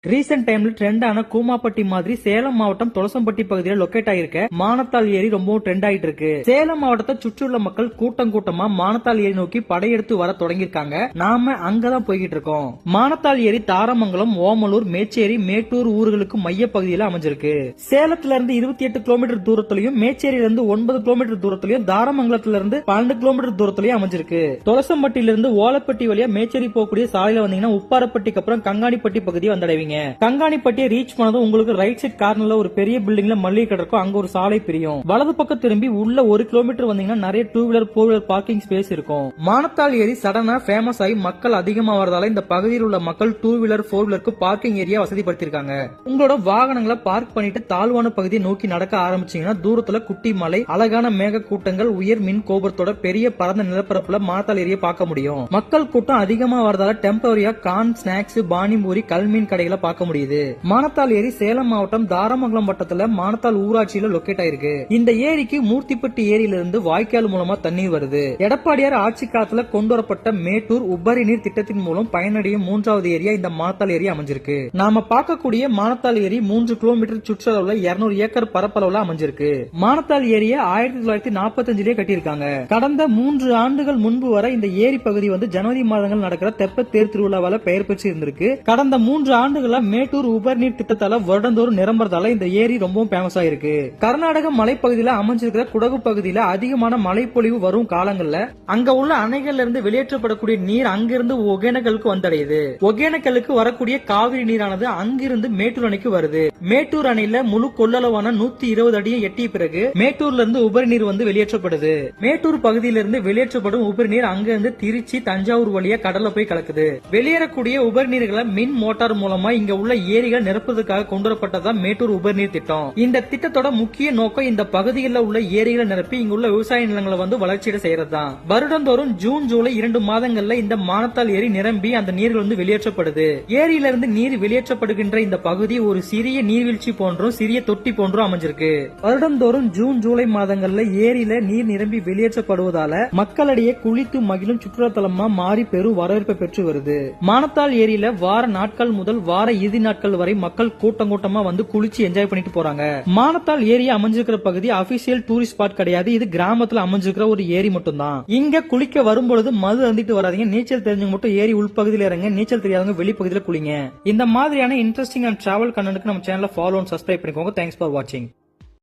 Recent டைம்ல trend ஆன கூமாப்பட்டி மாதிரி சேலம் மாவட்டம் தொலசம்பட்டி பகுதியில் லொக்கேட் ஆயிருக்க மானத்தால் ஏரி ரொம்பவும் ட்ரெண்ட் ஆயிட்டு இருக்கு. சேலம் மாவட்டத்தை சுற்றியுள்ள மக்கள் கூட்டம் கூட்டமா மானத்தால் ஏரி நோக்கி படையெடுத்து வர தொடங்கியிருக்காங்க. நாம அங்கதான் போய்கிட்டு இருக்கோம். மானத்தால் ஏரி தாரமங்கலம், ஓமலூர், மேச்சேரி, மேட்டூர் ஊர்களுக்கு மைய பகுதியில் அமைஞ்சிருக்கு. சேலத்துல இருந்து 28 கிலோமீட்டர் தூரத்திலையும், மேச்சேரியில இருந்து 9 கிலோமீட்டர் தூரத்திலையும், தாரமங்கலத்துல இருந்து 12 கிலோமீட்டர் தூரத்திலையும் அமைஞ்சிருக்கு. தொலசம்பட்டியில இருந்து ஓலப்பட்டி வழியா மேச்சேரி போகக்கூடிய சாலையில வந்தீங்கன்னா உப்பாரப்பட்டிக்கு அப்புறம் கங்காணிப்பட்டி பகுதியை வந்தடைவீங்க. கங்காணிப்பட்டியை ரீச் பண்ணதும் உங்களுக்கு ரைட் சைட் கார்னர்ல ஒரு பெரிய பில்டிங்ல மல்லிகை கடை இருக்கும். அங்க ஒரு சாலை பிரியும். வலது பக்கம் திரும்பி உள்ள 1 கிலோமீட்டர் வந்தீங்கன்னா நிறைய 2 வீலர் 4 வீலர் பார்க்கிங் ஸ்பேஸ் இருக்கும். மானத்தால் ஏரி சடனா ஃபேமஸ் ஆகி மக்கள் அதிகமா வரதால இந்த பகுதியில் உள்ள மக்கள் 2 வீலர் 4 வீலருக்கு பார்க்கிங் ஏரியா வசதிப்படுத்திருக்காங்க. உங்களோட வாகனங்களை பார்க் பண்ணிட்டு தாழ்வான பகுதியை நோக்கி நடக்க ஆரம்பிச்சீங்கன்னா தூரத்துல குட்டி மலை, அழகான மேக கூட்டங்கள், உயர் மின் கோபுரத்தோட பெரிய பரந்த நிலப்பரப்புல மானத்தால் ஏரியை பார்க்க முடியும். மக்கள் கூட்டம் அதிகமா வரதால டெம்பரரியா கார்ன், ஸ்நாக்ஸ், பானிபூரி, கல்மீன் கடைகளை பார்க்க முடியுது. மானத்தால் ஏரி சேலம் மாவட்டம் தாரமங்கலம் வட்டத்துல மானத்தால் ஊராட்சியில லொக்கேட் ஆயிருக்கு. இந்த ஏரிக்கு மூர்த்திப்பட்டி ஏரியில இருந்து வாய்க்கால் மூலமா தண்ணீர் வருது. எடப்பாடியார் ஆட்சி காலத்துல கொண்டு வரப்பட்ட மேட்டூர் உபரி நீர் திட்டத்தின் மூலம் பயனடையும் 3வது ஏரியா இந்த மானத்தால் ஏரி அமைஞ்சிருக்கு. நாம பார்க்கக்கூடிய மானத்தால் ஏரி 3 கிலோமீட்டர் சுற்றளவுல 200 ஏக்கர் பரப்பளவுல அமைஞ்சிருக்கு. மானத்தால் ஏரியை 1945 கட்டியிருக்காங்க. கடந்த 3 ஆண்டுகள் முன்பு வரை இந்த ஏரி பகுதி ஜனவரி மாதங்கள் நடக்கிற தெப்ப தேர் திருவிழாவால பெயர் பெற்று இருந்திருக்கு. கடந்த 3 ஆண்டுகள மேட்டூர் உபரிநீர் திட்டத்தால வருடந்தோறும் நிரம்புறதால இந்த ஏரி ரொம்பவும் பேமஸ் ஆயிருக்கு. கர்நாடக மலைப்பகுதியில அமைஞ்சிருக்கிற குடகு பகுதியில அதிகமான மழைப்பொழிவு வரும் காலங்கள்ல அங்க உள்ள அணைகள்ல இருந்து வெளியேற்றப்படக்கூடிய நீர் அங்கிருந்து ஒகேனக்கலுக்கு வந்தடையுது. ஒகேனக்கலுக்கு வரக்கூடிய காவிரி நீரானது அங்கிருந்து மேட்டூர் அணைக்கு வருது. மேட்டூர் அணையில முழு கொள்ளளவான 120 அடியை எட்டிய பிறகு மேட்டூர்ல இருந்து உபரி நீர் வெளியேற்றப்படுது. மேட்டூர் பகுதியிலிருந்து வெளியேற்றப்படும் உபரி நீர் அங்கிருந்து திருச்சி, தஞ்சாவூர் வழியா கடல்ல போய் கலக்குது. வெளியேறக்கூடிய உபரி நீர்களை மின் மோட்டார் மூலமா இங்க உள்ள ஏரிகள் நிரப்புவதற்காக கொண்டு வரப்பட்டதான் மேட்டூர் உபரிநீர் திட்டம். இந்த திட்டத்தோட முக்கிய நோக்கம் இந்த பகுதியில் உள்ள ஏரிகளை நிரப்பி இங்க உள்ள விவசாய நிலங்களை வளர்ச்சியடை செய்யறதுதான். வருடந்தோறும் ஜூன், ஜூலை 2 மாதங்கள்ல இந்த மானத்தால் ஏரி நிரம்பி அந்த நீர்கள் வெளியேற்றப்படுது. ஏரியிலிருந்து நீர் வெளியேற்றப்படுகின்ற இந்த பகுதி ஒரு சிறிய நீர்வீழ்ச்சி போன்றும் சிறிய தொட்டி போன்றும் அமைஞ்சிருக்கு. வருடந்தோறும் ஜூன், ஜூலை மாதங்கள்ல ஏரியில நீர் நிரம்பி வெளியேற்றப்படுவதால மக்களிடையே குளித்து மகிழும் சுற்றுலாத்தலமா மாறி பெரும் வரவேற்பை பெற்று வருது. மானத்தால் ஏரியில வார நாட்கள் முதல் வார இறுதி நாட்கள் வரை மக்கள் கூட்டம் கூட்டமா குளிச்சு என்ஜாய் பண்ணிட்டு போறாங்க. மானத்தால் ஏரியா அமைஞ்சிருக்கிற பகுதி அபிஷியல் டூரிஸ்ட் ஸ்பாட் கிடையாது. இது கிராமத்துல அமைஞ்சிருக்கிற ஒரு ஏரி மட்டும் தான். இங்க குளிக்க வரும்பொழுது மது அருந்திட்டு வராதீங்க. நீச்சல் தெரிஞ்சவங்க மட்டும் ஏரி உள்பகுதியில் இறங்க, நீச்சல் தெரியாதவங்க வெளிப்பகுதியில் குளிங்க. இந்த மாதிரியான இன்ட்ரெஸ்டிங் அண்ட் டிராவல் கண்டென்ட்க்கு நம்ம சேனலை ஃபாலோ அண்ட் சப்ஸ்கிரைப் பண்ணிக்கோங்க. தேங்க்ஸ் ஃபார் வாட்சிங்.